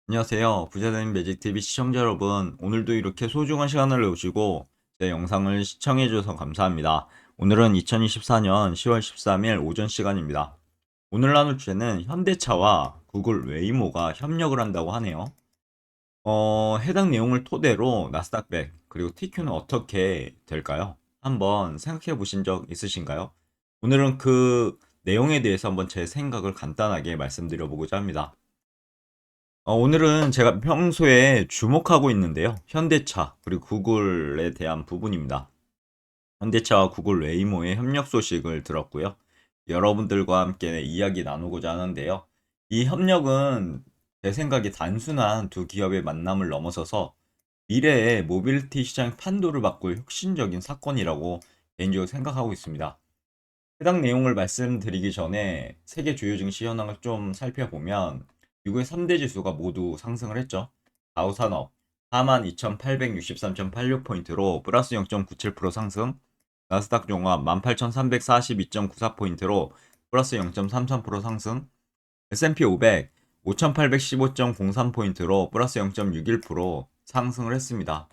안녕하세요. 부자된 매직TV 시청자 여러분. 오늘도 이렇게 소중한 시간을 내주시고 제 영상을 시청해 주셔서 감사합니다. 오늘은 2024년 10월 13일 오전 시간입니다. 오늘 나눌 주제는 현대차와 구글 웨이모가 협력을 한다고 하네요. 해당 내용을 토대로 나스닥 100 그리고 TQ는 어떻게 될까요? 한번 생각해 보신 적 있으신가요? 오늘은 그 내용에 대해서 한번 제 생각을 간단하게 말씀드려 보고자 합니다. 오늘은 제가 평소에 주목하고 있는데요. 현대차 그리고 구글에 대한 부분입니다. 현대차와 구글 웨이모의 협력 소식을 들었고요. 여러분들과 함께 이야기 나누고자 하는데요. 이 협력은 제 생각에 단순한 두 기업의 만남을 넘어서서 미래의 모빌리티 시장 판도를 바꿀 혁신적인 사건이라고 개인적으로 생각하고 있습니다. 해당 내용을 말씀드리기 전에 세계 주요 증시 현황을 좀 살펴보면 미국의 3대 지수가 모두 상승을 했죠. 다우산업 42,863.86포인트로 플러스 0.97% 상승, 나스닥 종합 18,342.94포인트로 플러스 0.33% 상승, S&P 500 5,815.03포인트로 플러스 0.61% 상승을 했습니다.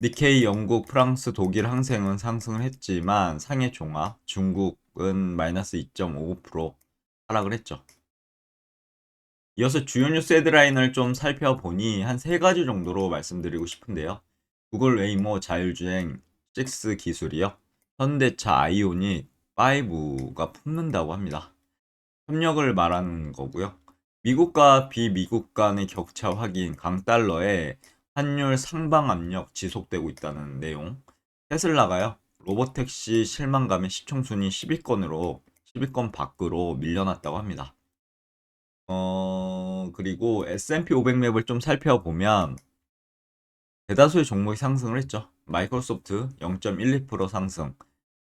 니케이 영국, 프랑스, 독일 항생은 상승을 했지만 상해 종합, 중국은 마이너스 2.59% 하락을 했죠. 이어서 주요 뉴스 헤드라인을 좀 살펴보니 한 세 가지 정도로 말씀드리고 싶은데요. 구글 웨이모 자율주행 6 기술이요. 현대차 아이오닉 5가 품는다고 합니다. 협력을 말하는 거고요. 미국과 비미국 간의 격차 확인, 강달러에 환율 상방 압력 지속되고 있다는 내용. 테슬라가요. 로보택시 실망감에 시총 순위 10위권으로 10위권 밖으로 밀려났다고 합니다. 그리고 S&P 500 맵을 좀 살펴보면 대다수의 종목이 상승을 했죠. 마이크로소프트 0.12% 상승,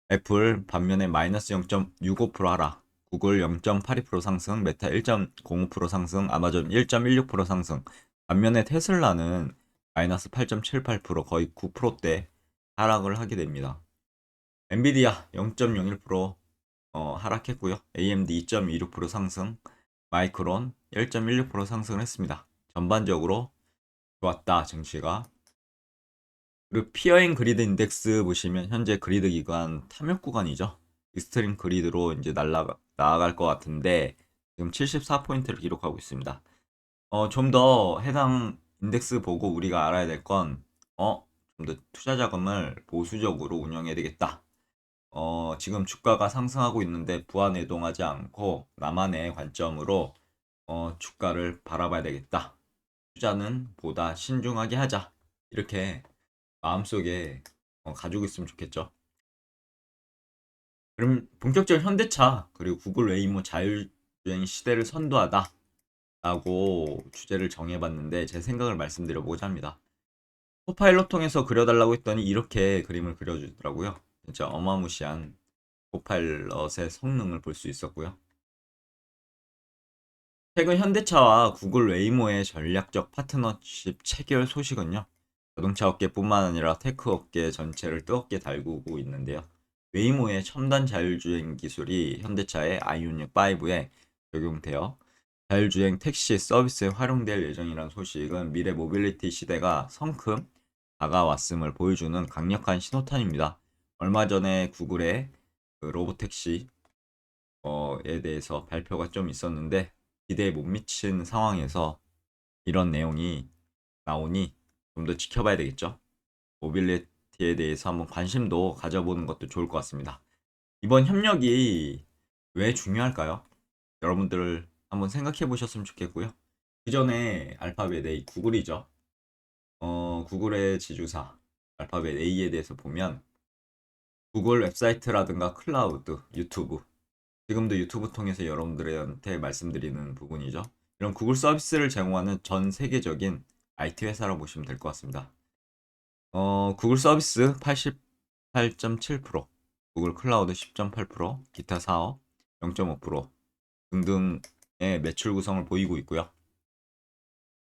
애플 반면에 마이너스 0.65% 하락, 구글 0.82% 상승, 메타 1.05% 상승, 아마존 1.16% 상승. 반면에 테슬라는 마이너스 8.78% 거의 9%대 하락을 하게 됩니다. 엔비디아 0.01% 하락했고요. AMD 2.26% 상승, 마이크론 1.16% 상승을 했습니다. 전반적으로 좋았다, 증시가. 그리고 피어잉 그리드 인덱스 보시면 현재 그리드 기간 탐욕 구간이죠. 익스트림 그리드로 이제 나아갈 것 같은데 지금 74포인트를 기록하고 있습니다. 좀 더 해당 인덱스 보고 우리가 알아야 될 건, 좀 더 투자 자금을 보수적으로 운영해야 되겠다. 지금 주가가 상승하고 있는데 부안해동하지 않고 나만의 관점으로 주가를 바라봐야 되겠다. 투자는 보다 신중하게 하자. 이렇게 마음속에 가지고 있으면 좋겠죠. 그럼 본격적인 현대차 그리고 구글 웨이모 자율주행 시대를 선도하다 라고 주제를 정해봤는데 제 생각을 말씀드려보고자 합니다. 코파일럿 통해서 그려달라고 했더니 이렇게 그림을 그려주더라고요. 진짜 어마무시한 코파일럿의 성능을 볼 수 있었고요. 최근 현대차와 구글 웨이모의 전략적 파트너십 체결 소식은요. 자동차 업계뿐만 아니라 테크 업계 전체를 뜨겁게 달구고 있는데요. 웨이모의 첨단 자율주행 기술이 현대차의 아이오닉 5에 적용되어 자율주행 택시 서비스에 활용될 예정이라는 소식은 미래 모빌리티 시대가 성큼 다가왔음을 보여주는 강력한 신호탄입니다. 얼마 전에 구글의 그 로보택시에 대해서 발표가 좀 있었는데 기대에 못 미친 상황에서 이런 내용이 나오니 좀 더 지켜봐야 되겠죠. 모빌리티에 대해서 한번 관심도 가져보는 것도 좋을 것 같습니다. 이번 협력이 왜 중요할까요? 여러분들 한번 생각해 보셨으면 좋겠고요. 그 전에 알파벳 A 구글이죠. 구글의 지주사 알파벳 A에 대해서 보면 구글 웹사이트라든가 클라우드, 유튜브 지금도 유튜브 통해서 여러분들한테 말씀드리는 부분이죠. 이런 구글 서비스를 제공하는 전 세계적인 IT 회사라고 보시면 될 것 같습니다. 구글 서비스 88.7%, 구글 클라우드 10.8%, 기타 사업 0.5% 등등의 매출 구성을 보이고 있고요.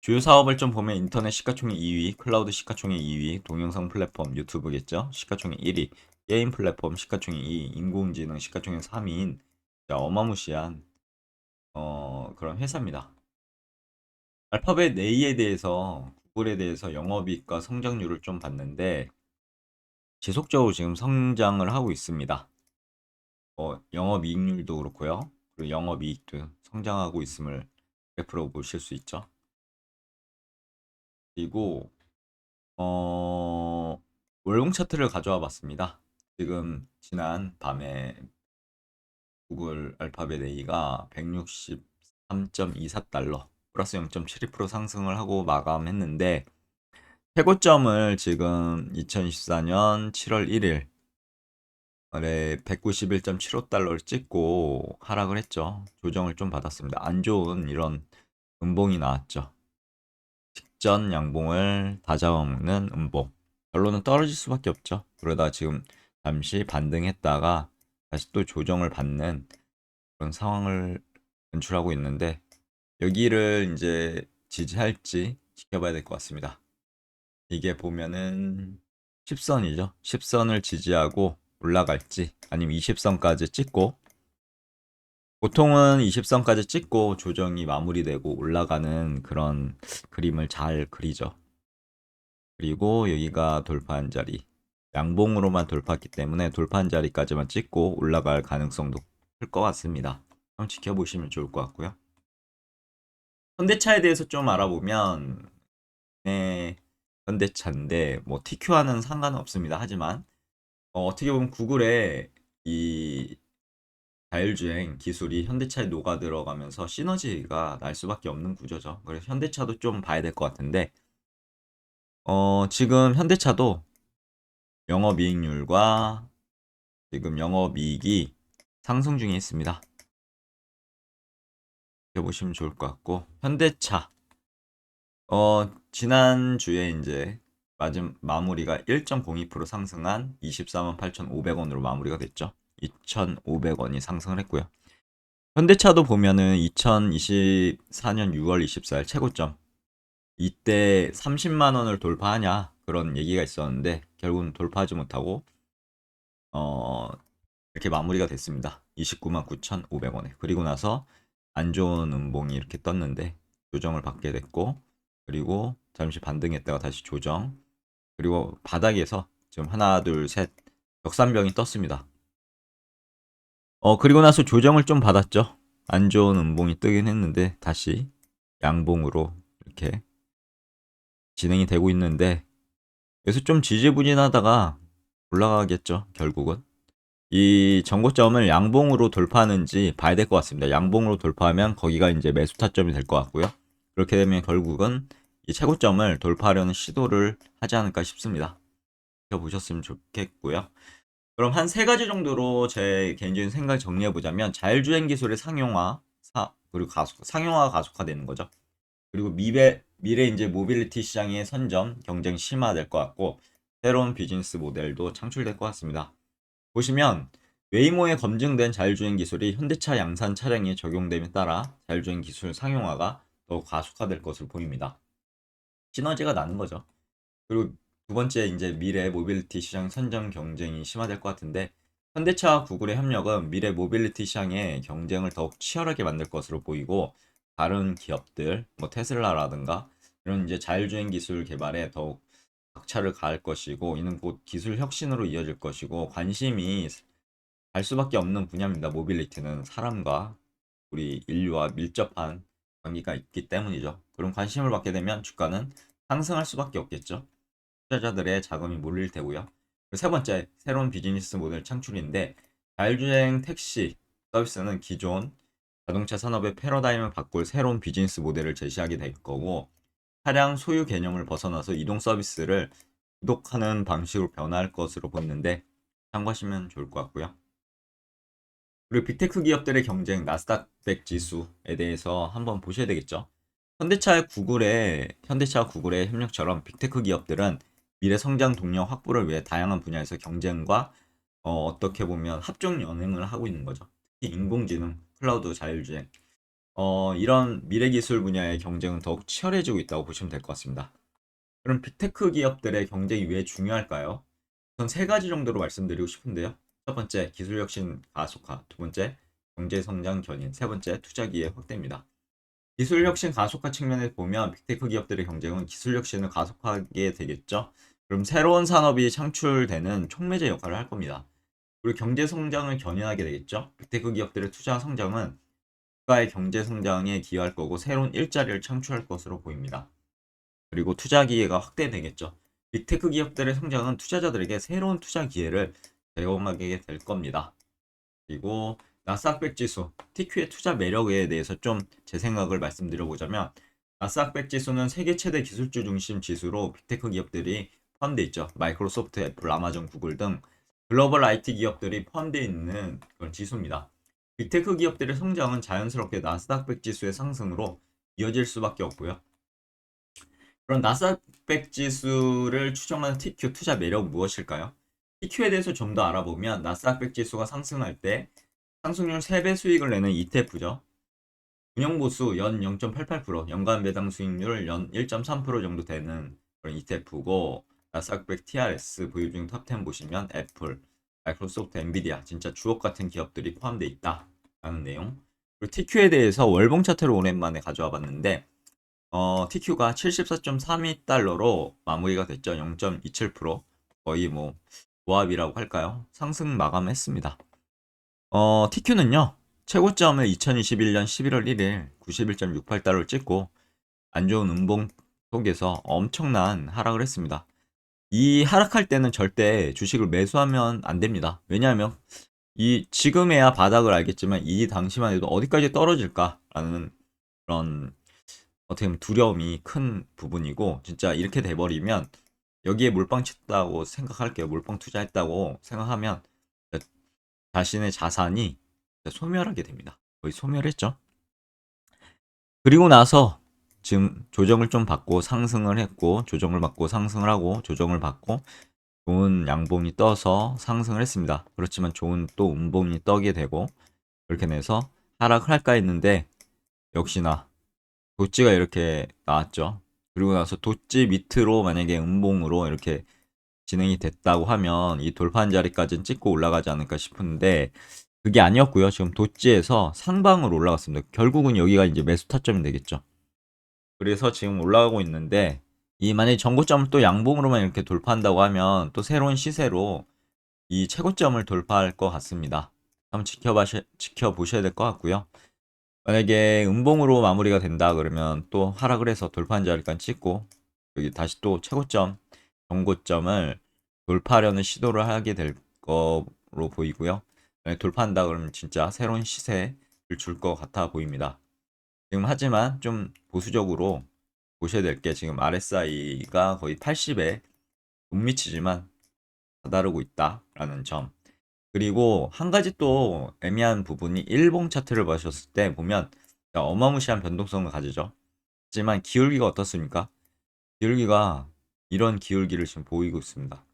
주요 사업을 좀 보면 인터넷 시가총액 2위, 클라우드 시가총액 2위, 동영상 플랫폼 유튜브겠죠. 시가총액 1위, 게임 플랫폼 시가총액 2위, 인공지능 시가총액 3위인 어마무시한 그런 회사입니다. 알파벳 A에 대해서 구글에 대해서 영업이익과 성장률을 좀 봤는데 지속적으로 지금 성장을 하고 있습니다. 영업이익률도 그렇고요. 그리고 영업이익도 성장하고 있음을 그래프로 보실 수 있죠. 그리고 월봉 차트를 가져와 봤습니다. 지금 지난 밤에 구글 알파벳 A가 163.24달러 플러스 0.72% 상승을 하고 마감했는데 최고점을 지금 2024년 7월 1일 191.75달러를 찍고 하락을 했죠. 조정을 좀 받았습니다. 안 좋은 이런 음봉이 나왔죠. 직전 양봉을 다 잡아먹는 음봉. 결론은 떨어질 수밖에 없죠. 그러다 지금 잠시 반등했다가 다시 또 조정을 받는 그런 상황을 연출하고 있는데 여기를 이제 지지할지 지켜봐야 될 것 같습니다. 이게 보면은 10선이죠. 10선을 지지하고 올라갈지 아니면 20선까지 찍고 보통은 20선까지 찍고 조정이 마무리되고 올라가는 그런 그림을 잘 그리죠. 그리고 여기가 돌파한 자리. 양봉으로만 돌파했기 때문에 돌파한 자리까지만 찍고 올라갈 가능성도 클 것 같습니다. 한번 지켜보시면 좋을 것 같고요. 현대차에 대해서 좀 알아보면 네, 현대차인데 뭐 TQ와는 상관은 없습니다. 하지만 어떻게 보면 구글의 이 자율주행 기술이 현대차에 녹아 들어가면서 시너지가 날 수밖에 없는 구조죠. 그래서 현대차도 좀 봐야 될 것 같은데 지금 현대차도 영업이익률과 지금 영업이익이 상승 중에 있습니다. 이렇게 보시면 좋을 것 같고 현대차 지난주에 이제 마무리가 1.02% 상승한 24만 8,500원으로 마무리가 됐죠. 2,500원이 상승을 했고요. 현대차도 보면은 2024년 6월 24일 최고점 이때 30만 원을 돌파하냐 그런 얘기가 있었는데 결국은 돌파하지 못하고 어 이렇게 마무리가 됐습니다. 29만 9,500원에. 그리고 나서 안 좋은 음봉이 이렇게 떴는데 조정을 받게 됐고 그리고 잠시 반등했다가 다시 조정 그리고 바닥에서 지금 하나 둘 셋 역삼병이 떴습니다. 그리고 나서 조정을 좀 받았죠. 안 좋은 음봉이 뜨긴 했는데 다시 양봉으로 이렇게 진행이 되고 있는데 여기서 좀 지지부진하다가 올라가겠죠. 결국은 이 정고점을 양봉으로 돌파하는지 봐야 될 것 같습니다. 양봉으로 돌파하면 거기가 이제 매수 타점이 될 것 같고요. 그렇게 되면 결국은 이 최고점을 돌파하려는 시도를 하지 않을까 싶습니다. 보셨으면 좋겠고요. 그럼 한 세 가지 정도로 제 개인적인 생각을 정리해 보자면 자율주행 기술의 상용화, 그리고 상용화가 가속화되는 거죠. 그리고 미래 이제 모빌리티 시장의 선점, 경쟁 심화될 것 같고 새로운 비즈니스 모델도 창출될 것 같습니다. 보시면 웨이모에 검증된 자율주행 기술이 현대차 양산 차량에 적용됨에 따라 자율주행 기술 상용화가 더욱 가속화될 것으로 보입니다. 시너지가 나는 거죠. 그리고 두 번째 이제 미래 모빌리티 시장 선점 경쟁이 심화될 것 같은데 현대차와 구글의 협력은 미래 모빌리티 시장의 경쟁을 더욱 치열하게 만들 것으로 보이고 다른 기업들 뭐 테슬라라든가 이런 이제 자율주행 기술 개발에 더욱 박차를 가할 것이고 이는 곧 기술 혁신으로 이어질 것이고 관심이 갈 수밖에 없는 분야입니다. 모빌리티는 사람과 우리 인류와 밀접한 관계가 있기 때문이죠. 그럼 관심을 받게 되면 주가는 상승할 수밖에 없겠죠. 투자자들의 자금이 몰릴 테고요. 세 번째, 새로운 비즈니스 모델 창출인데 자율주행 택시 서비스는 기존 자동차 산업의 패러다임을 바꿀 새로운 비즈니스 모델을 제시하게 될 거고 차량 소유 개념을 벗어나서 이동 서비스를 구독하는 방식으로 변화할 것으로 보이는데 참고하시면 좋을 것 같고요. 그리고 빅테크 기업들의 경쟁 나스닥 100 지수에 대해서 한번 보셔야 되겠죠. 현대차와 구글의 협력처럼 빅테크 기업들은 미래 성장 동력 확보를 위해 다양한 분야에서 경쟁과 어떻게 보면 합종 연행을 하고 있는 거죠. 특히 인공지능, 클라우드 자율주행 이런 미래 기술 분야의 경쟁은 더욱 치열해지고 있다고 보시면 될 것 같습니다. 그럼 빅테크 기업들의 경쟁이 왜 중요할까요? 우선 세 가지 정도로 말씀드리고 싶은데요. 첫 번째, 기술 혁신 가속화. 두 번째, 경제 성장 견인. 세 번째, 투자 기회 확대입니다. 기술 혁신 가속화 측면에서 보면 빅테크 기업들의 경쟁은 기술 혁신을 가속하게 되겠죠. 그럼 새로운 산업이 창출되는 촉매제 역할을 할 겁니다. 그리고 경제 성장을 견인하게 되겠죠. 빅테크 기업들의 투자 성장은 국가의 경제 성장에 기여할 거고 새로운 일자리를 창출할 것으로 보입니다. 그리고 투자 기회가 확대되겠죠. 빅테크 기업들의 성장은 투자자들에게 새로운 투자 기회를 제공하게 될 겁니다. 그리고 나스닥 지수, TQ의 투자 매력에 대해서 좀 제 생각을 말씀드려보자면 나스닥 지수는 세계 최대 기술주 중심 지수로 빅테크 기업들이 포함되어 있죠. 마이크로소프트, 애플, 아마존, 구글 등 글로벌 IT 기업들이 포함되어 있는 그런 지수입니다. 빅테크 기업들의 성장은 자연스럽게 나스닥 지수의 상승으로 이어질 수밖에 없고요. 그럼 나스닥 지수를 추정하는 TQ 투자 매력은 무엇일까요? TQ에 대해서 좀 더 알아보면 나스닥 지수가 상승할 때 상승률 3배 수익을 내는 ETF죠. 운영보수 연 0.88%, 연간 배당 수익률 연 1.3% 정도 되는 그런 ETF고 나스닥 TRS 보유 중 탑10 보시면 애플, 마이크로소프트, 엔비디아 진짜 주옥 같은 기업들이 포함되어 있다라는 내용. 그리고 TQ에 대해서 월봉 차트를 오랜만에 가져와 봤는데 TQ가 74.32달러로 마무리가 됐죠. 0.27% 거의 뭐 보합이라고 할까요? 상승 마감했습니다. TQ는요. 최고점을 2021년 11월 1일 91.68달러를 찍고 안 좋은 음봉 속에서 엄청난 하락을 했습니다. 이 하락할 때는 절대 주식을 매수하면 안 됩니다. 왜냐하면 이 지금에야 바닥을 알겠지만 이 당시만 해도 어디까지 떨어질까라는 그런 어떻게 보면 두려움이 큰 부분이고 진짜 이렇게 돼버리면 여기에 몰빵 쳤다고 생각할게요. 몰빵 투자했다고 생각하면 자신의 자산이 소멸하게 됩니다. 거의 소멸했죠. 그리고 나서 지금 조정을 좀 받고 상승을 했고 조정을 받고 상승을 하고 조정을 받고 좋은 양봉이 떠서 상승을 했습니다. 그렇지만 좋은 또 음봉이 떠게 되고 그렇게 돼서 하락을 할까 했는데 역시나 도찌가 이렇게 나왔죠. 그리고 나서 도찌 밑으로 만약에 음봉으로 이렇게 진행이 됐다고 하면 이 돌파한 자리까지는 찍고 올라가지 않을까 싶은데 그게 아니었고요. 지금 도찌에서 상방으로 올라갔습니다. 결국은 여기가 이제 매수 타점이 되겠죠. 그래서 지금 올라가고 있는데 이 만약에 전고점을 또 양봉으로만 이렇게 돌파한다고 하면 또 새로운 시세로 이 최고점을 돌파할 것 같습니다. 한번 지켜보셔야 될 것 같고요. 만약에 음봉으로 마무리가 된다 그러면 또 하락을 해서 돌파한 자리까지 찍고 여기 다시 또 최고점, 전고점을 돌파하려는 시도를 하게 될 거로 보이고요. 만약에 돌파한다 그러면 진짜 새로운 시세를 줄 것 같아 보입니다. 지금 하지만 좀 보수적으로 보셔야 될 게 지금 RSI가 거의 80에 못 미치지만 다다르고 있다라는 점. 그리고 한 가지 또 애매한 부분이 일봉 차트를 보셨을 때 보면 어마무시한 변동성을 가지죠. 하지만 기울기가 어떻습니까? 기울기가 이런 기울기를 지금 보이고 있습니다.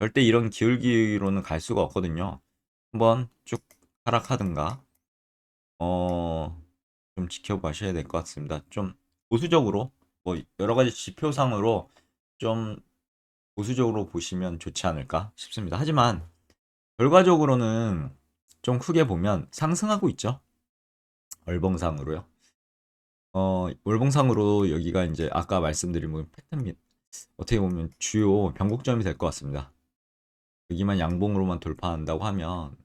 절대 이런 기울기로는 갈 수가 없거든요. 한번 쭉 하락하든가 좀 지켜보셔야 될 것 같습니다. 좀 보수적으로 뭐 여러 가지 지표상으로 좀 보수적으로 보시면 좋지 않을까 싶습니다. 하지만 결과적으로는 좀 크게 보면 상승하고 있죠. 월봉상으로요. 월봉상으로 여기가 이제 아까 말씀드린 뭐 패턴 및 어떻게 보면 주요 변곡점이 될 것 같습니다. 여기만 양봉으로만 돌파한다고 하면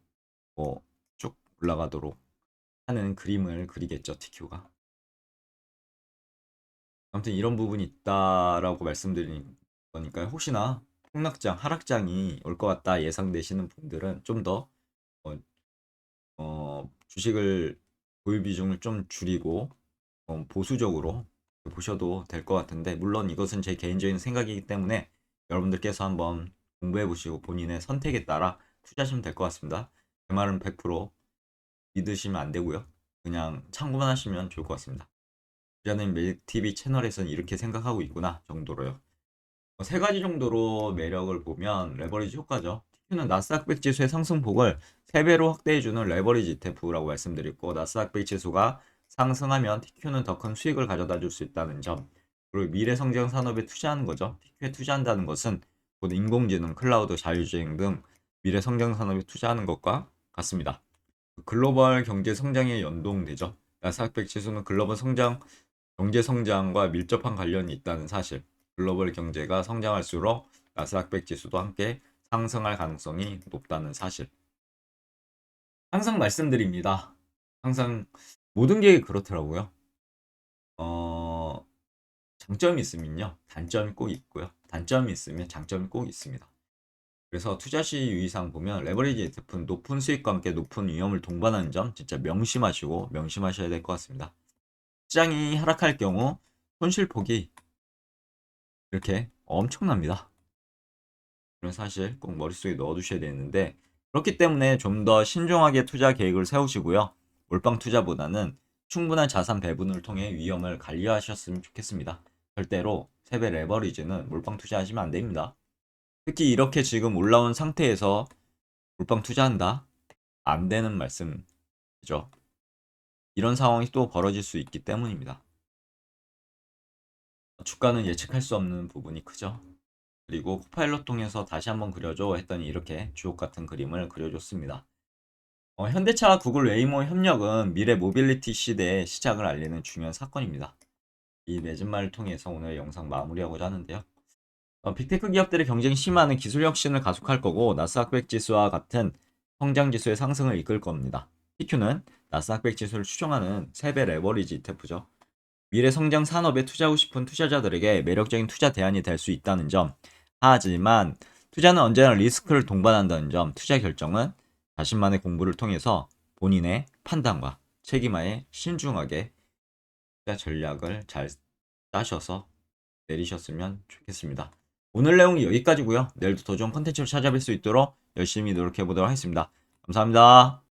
뭐 쭉 올라가도록 하는 그림을 그리겠죠, TQ가. 아무튼 이런 부분이 있다라고 말씀드린 거니까요. 혹시나 폭락장, 하락장이 올 것 같다 예상되시는 분들은 좀 더 주식을 보유 비중을 좀 줄이고 보수적으로 보셔도 될 것 같은데 물론 이것은 제 개인적인 생각이기 때문에 여러분들께서 한번 공부해 보시고 본인의 선택에 따라 투자하시면 될 것 같습니다. 제 말은 100% 믿으시면 안 되고요. 그냥 참고만 하시면 좋을 것 같습니다. 부자는 매일TV 채널에서는 이렇게 생각하고 있구나 정도로요. 세 가지 정도로 매력을 보면 레버리지 효과죠. TQ는 나스닥 100 지수의 상승폭을 3배로 확대해주는 레버리지 ETF라고 말씀드렸고 나스닥 100 지수가 상승하면 TQ는 더 큰 수익을 가져다 줄 수 있다는 점. 그리고 미래 성장 산업에 투자하는 거죠. TQ에 투자한다는 것은 곧 인공지능, 클라우드, 자율주행 등 미래 성장 산업에 투자하는 것과 같습니다. 글로벌 경제 성장에 연동되죠. 나스닥 지수는 글로벌 경제 성장과 밀접한 관련이 있다는 사실. 글로벌 경제가 성장할수록 나스닥 지수도 함께 상승할 가능성이 높다는 사실. 항상 말씀드립니다. 항상 모든 게 그렇더라고요. 장점이 있으면요, 단점이 꼭 있고요. 단점이 있으면 장점이 꼭 있습니다. 그래서 투자 시 유의사항 보면 레버리지 ETF는 높은 수익과 함께 높은 위험을 동반하는 점 진짜 명심하셔야 될 것 같습니다. 시장이 하락할 경우 손실폭이 이렇게 엄청납니다. 그런 사실 꼭 머릿속에 넣어두셔야 되는데, 그렇기 때문에 좀 더 신중하게 투자 계획을 세우시고요. 몰빵 투자보다는 충분한 자산 배분을 통해 위험을 관리하셨으면 좋겠습니다. 절대로 세배 레버리지는 몰빵 투자하시면 안 됩니다. 특히 이렇게 지금 올라온 상태에서 몰빵 투자한다? 안 되는 말씀이죠. 이런 상황이 또 벌어질 수 있기 때문입니다. 주가는 예측할 수 없는 부분이 크죠. 그리고 코파일럿 통해서 다시 한번 그려줘 했더니 이렇게 주옥 같은 그림을 그려줬습니다. 현대차와 구글 웨이모 협력은 미래 모빌리티 시대의 시작을 알리는 중요한 사건입니다. 이 맺은 말을 통해서 오늘 영상 마무리하고자 하는데요. 빅테크 기업들의 경쟁이 심화하는 기술 혁신을 가속할 거고, 나스닥 100 지수와 같은 성장 지수의 상승을 이끌 겁니다. PQ는 나스닥 100 지수를 추종하는 3배 레버리지 ETF죠. 미래 성장 산업에 투자하고 싶은 투자자들에게 매력적인 투자 대안이 될 수 있다는 점. 하지만 투자는 언제나 리스크를 동반한다는 점. 투자 결정은 자신만의 공부를 통해서 본인의 판단과 책임하에 신중하게 투자 전략을 잘 짜셔서 내리셨으면 좋겠습니다. 오늘 내용이 여기까지고요. 내일도 더 좋은 컨텐츠로 찾아뵐 수 있도록 열심히 노력해 보도록 하겠습니다. 감사합니다.